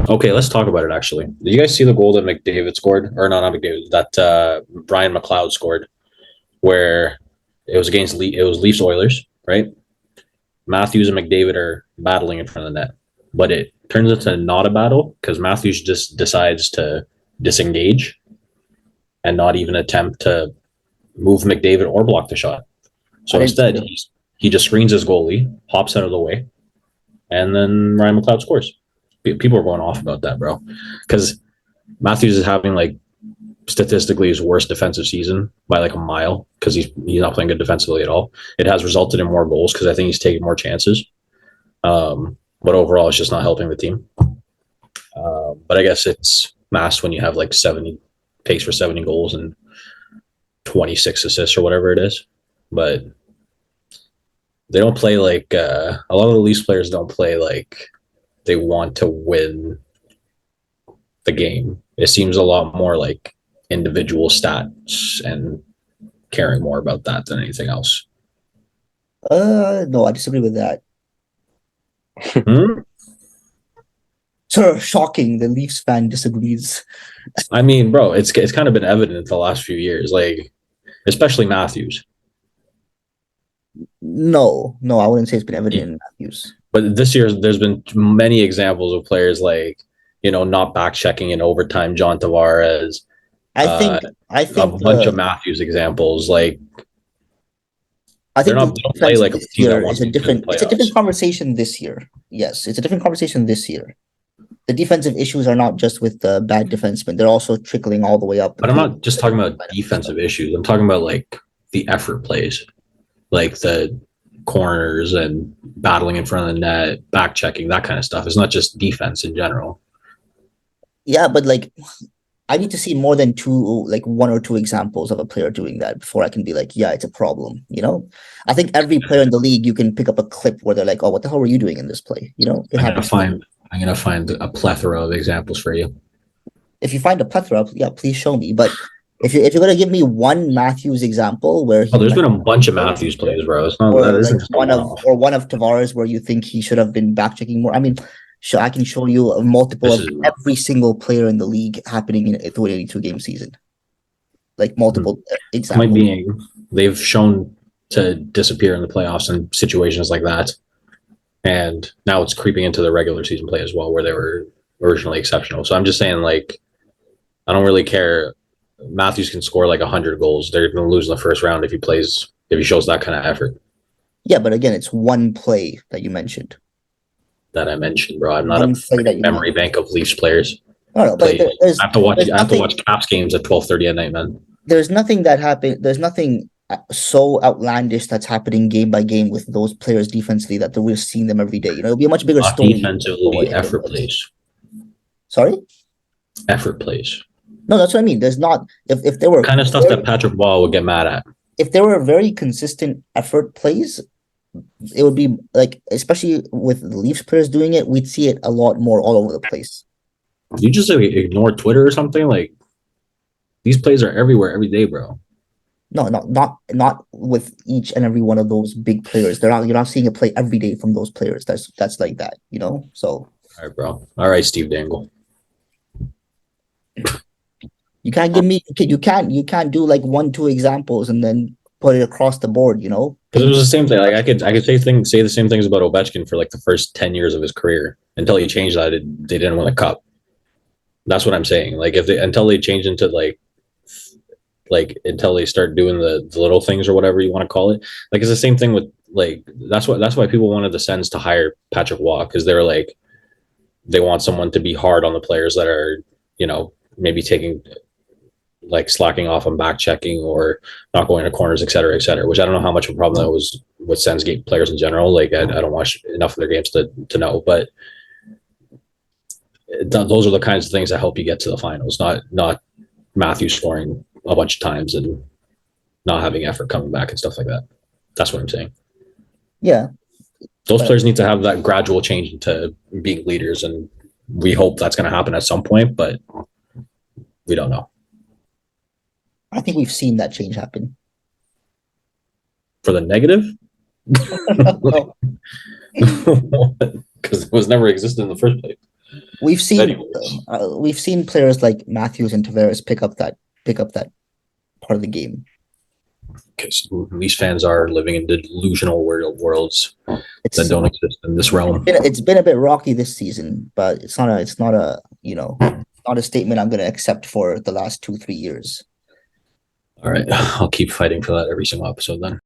Okay, let's talk about it actually. Did you guys see the goal that McDavid scored? Or no, not McDavid, that Brian McLeod scored, where it was against it was Leafs Oilers, right? Matthews and McDavid are battling in front of the net, but it turns into not a battle because Matthews just decides to disengage and not even attempt to move McDavid or block the shot. I So didn't see instead, it. he just screens his goalie, hops out of the way, and then Ryan McLeod scores. People are going off about that, bro, because Matthews is having like statistically his worst defensive season by like a mile because he's not playing good defensively at all. It has resulted in more goals because I think he's taking more chances. But overall, it's just not helping the team. But I guess it's masked when you have like 70 pace for 70 goals and 26 assists or whatever it is. But they don't play like a lot of the Leafs players don't play like they want to win the game. It seems a lot more like individual stats and caring more about that than anything else. No, I disagree with that. Hmm? Sort of shocking. The Leafs fan disagrees. I mean, bro, it's kind of been evident the last few years, like especially Matthews. No, I wouldn't say it's been evident in Matthews. But this year, there's been many examples of players like not back checking in overtime. John Tavares, I uh, think I a think bunch of the Matthews examples. Like I they're think the not they don't play defense like a this team that year wants is a to get to the different. It's a different playoffs. conversation this year. Yes, it's a different conversation this year. The defensive issues are not just with the bad defensemen; they're also trickling all the way up the But I'm field. not just talking about defensive issues. I'm talking about like the effort plays, like the corners and battling in front of the net, back checking, that kind of stuff. It's not just defense in general. Yeah, but like I need to see more than two, like one or two examples of a player doing that before I can be like, yeah, it's a problem. I think every player in the league, you can pick up a clip where they're like, oh, what the hell were you doing in this play? It I'm gonna happens. find I'm gonna find a plethora of examples for you. If you find a plethora, yeah, please show me. But if you're gonna give me one Matthews example where Oh, he there's might, been a bunch of Matthews plays, bro. It's not that or like isn't just a one one of off. or one of Tavares where you think he should have been back checking more. I mean, sure, I can show you a multiple This of is every single player in the league happening in a 82 game season, like multiple point examples. being they've shown to disappear in the playoffs in situations like that. And now it's creeping into the regular season play as well, where they were originally exceptional. So I'm just saying, like, I don't really care. Matthews can score like 100 goals. They're going to lose in the first round if he shows that kind of effort Yeah, but again, it's one play that you mentioned. that I mentioned, bro. I'm not a One play that you memory mentioned. bank of Leafs players. No, but Play. there's I have to watch. there's I have to nothing watch Caps games at 12:30 at night, man. there's nothing that happened. There's nothing so outlandish that's happening game by game with those players defensively that we're seeing them every day. It'll be a much bigger Not story. defensively, effort plays. Sorry? Effort plays. No, that's what I mean. There's not if there were Kind of stuff that Patrick Ball would get mad at. if there were very consistent effort plays, it would be like, especially with the Leafs players doing it, we'd see it a lot more all over the place. You just like, ignore Twitter or something? Like these plays are everywhere every day, bro. No, not with each and every one of those big players. You're not seeing a play every day from those players. That's like that. So All right, bro. All right, Steve Dangle. you can't give me you can't do like one, two examples and then put it across the board. Because it was the same thing. Like I could say the same things about Ovechkin for like the first 10 years of his career until he changed that. They didn't win a cup. That's what I'm saying. Like if they until they change into like until they start doing the little things or whatever you want to call it. Like it's the same thing with like that's why people wanted the Sens to hire Patrick Waugh because they were like they want someone to be hard on the players that are maybe taking like slacking off on back checking or not going to corners, et cetera, which I don't know how much of a problem that was with Sens game players in general. Like I don't watch enough of their games to know, but those are the kinds of things that help you get to the finals, not Matthew scoring a bunch of times and not having effort coming back and stuff like that. That's what I'm saying. yeah, Those players need to have that gradual change into being leaders, and we hope that's going to happen at some point, but we don't know. I think we've seen that change happen. For the negative? No. Because it was never existed in the first place. We've seen Anyways. we've seen players like Matthews and Tavares pick up that part of the game. Because these fans are living in delusional worlds It's that don't exist in this realm. it's been a bit rocky this season, but it's not a not a statement I'm going to accept for the last 2-3 years. All right, I'll keep fighting for that every single episode then.